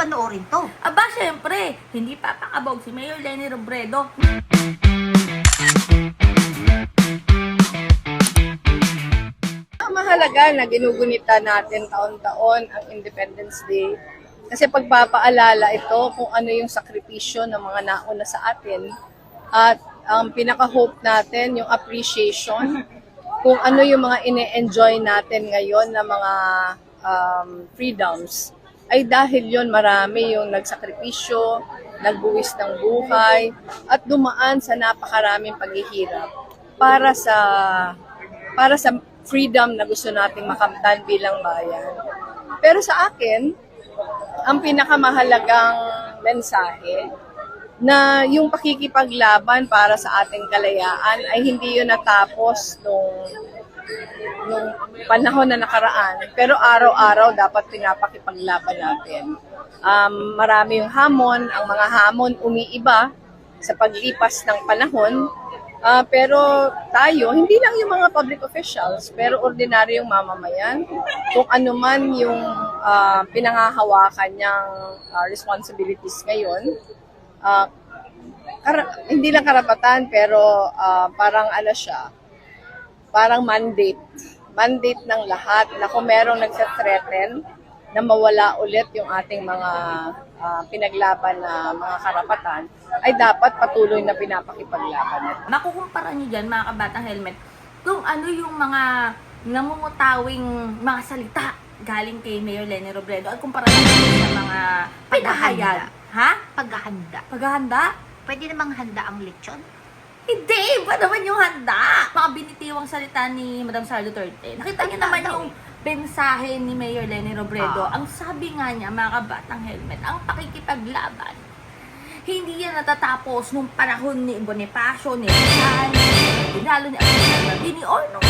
panoorin to? Aba, syempre, hindi papakabog si Mayor Leni Robredo. Mahalaga na ginugunita natin taon-taon ang Independence Day kasi pagpapaalala ito kung ano yung sakripisyo ng mga nauna sa atin at ang pinaka-hope natin, yung appreciation kung ano yung mga ine-enjoy natin ngayon na mga freedoms ay dahil yon marami yung nagsakripisyo, nagbuwis ng buhay at dumaan sa napakaraming paghihirap para sa freedom na gusto nating makamtan bilang bayan. Pero sa akin, ang pinakamahalagang mensahe na yung pakikipaglaban para sa ating kalayaan ay hindi yun natapos nung panahon na nakaraan. Pero araw-araw dapat pinapakipaglaban natin. Marami yung hamon, ang mga hamon umiiba sa paglipas ng panahon. Pero tayo, hindi lang yung mga public officials, pero ordinaryong mamamayan, kung ano man yung pinangahawakan niyang responsibilities ngayon, hindi lang karapatan, pero parang ano siya, parang mandate ng lahat na kung merong nagsa-threaten na mawala ulit yung ating mga pinaglaban na mga karapatan, ay dapat patuloy na pinapakipaglaban. Makukumpara nyo dyan, mga kabatang helmet, kung ano yung mga namumutawing mga salita galing kay Mayor Leni Robredo at kumpara nyo sa mga paghahayag. Ha? Paghahanda. Paghahanda? Pwede namang handa ang lechon? Hindi! Iba naman yung handa! Mga binitiwang salita ni Madam Sara Duterte. Nakita niyo naman yung bensahe ni Mayor Leni Robredo. Ang sabi nga niya, mga kabatang helmet, ang pakikipaglaban, hindi yan natatapos nung panahon ni Bonifacio, ni Rizal, dinalo ni Albini, or nung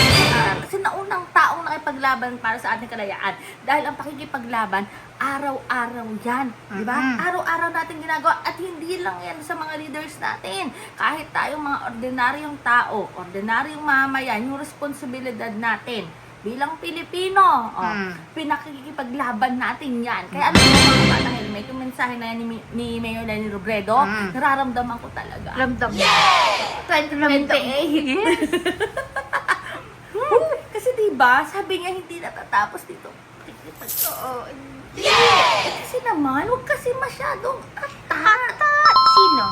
sinaunang taong nakipaglaban para sa ating kalayaan. Dahil ang pakikipaglaban, araw-araw yan. Di ba? Araw-araw natin ginagawa at hindi lang yan sa mga leaders natin. Kahit tayong mga ordinaryong tao, ordinaryong mamayan, yung responsibilidad natin bilang Pilipino, pinakikipaglaban natin yan. Kaya ano yung mga batang helmet, yung mensahe na yan ni Mayor Leni Robredo, nararamdaman ko talaga. Ramdam. 2028. Kasi diba, sabi niya hindi natatapos dito. Oo. Kasi naman, huwag kasi masyadong atat. Sino?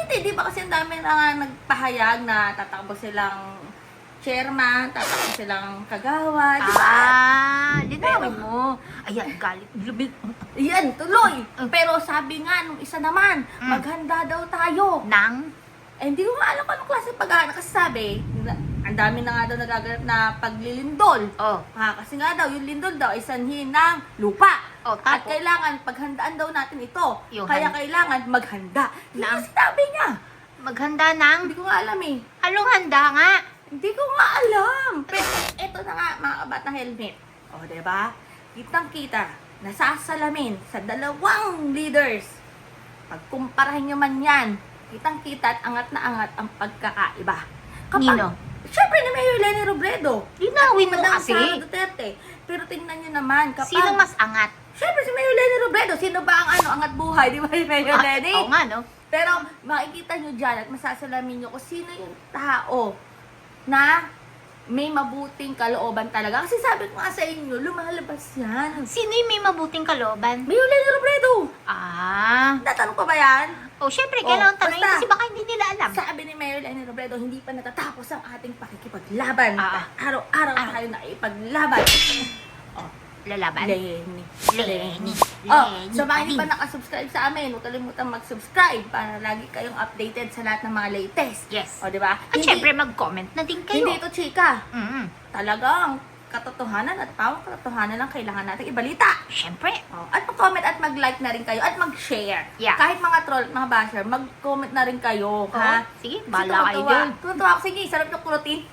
Hindi, di ba kasi ang dami na nagpahayag na tatakbo silang chairman, tatakbo silang kagawa, di ba? Linawin mo. Ayan, galit. Yan, tuloy. Pero sabi nga nung isa naman, maghanda daw tayo. Nang? Eh, hindi ko nga alam kung anong klase paghahanda. Kasi sabi, ang dami na nga daw nagaganap na paglilindol. Oh. Kasi nga daw, yung lindol daw ay sanhin ng lupa. Oh, At tapos? kailangan paghandaan daw natin ito. Yung Kaya kailangan maghanda. Yun Nang? ang sinabi niya. Maghanda nang? Hindi ko nga alam eh. Anong handa nga? Hindi ko nga alam. Pero eto na nga, mga kabatang helmet. O, diba? Kitang-kita, nasasalamin sa dalawang leaders. Pagkumparahin nyo man yan, kitang-kita at angat na angat ang pagkakaiba. Nino? Siyempre ni Mayor Leni Robredo. Linawin mo Madam kasi. Sara Duterte. Pero tingnan nyo naman, kapag... Sino mas angat? Siyempre si Mayor Leni Robredo. Sino ba ang angat buhay? Di ba si Mayor Leni? Oo nga, no? Pero makikita nyo dyan at masasalamin nyo kung sino yung tao na may mabuting kalooban talaga. Kasi sabi ko nga sa inyo, lumalabas yan. Sino yung may mabuting kalooban? Mayor Leni Robredo. Natanong pa ba yan? Oh, syempre, Oh, kailangan tanongin basta. kasi baka hindi nila alam. Sabi ni Mayor Leni Robredo, hindi pa natatapos ang ating pakikipaglaban. Araw-araw tayo nakipaglaban. Lalaban? Leni. Leni. So mga hindi pa nakasubscribe sa amin, huwag kalimutan mag-subscribe para lagi kayong updated sa lahat ng mga latest. Yes. O, diba? At syempre, mag-comment na din kayo. Hindi ito chika. Talagang katotohanan at pawang katotohanan lang kailangan natin ibalita. Syempre. At mag-comment at mag-like na rin kayo at mag-share. Yeah. Kahit mga troll at mga basher, mag-comment na rin kayo. Ha? Sige, bahala kayo dun. Tutuwa ako. Sige, sarap yung kurutin.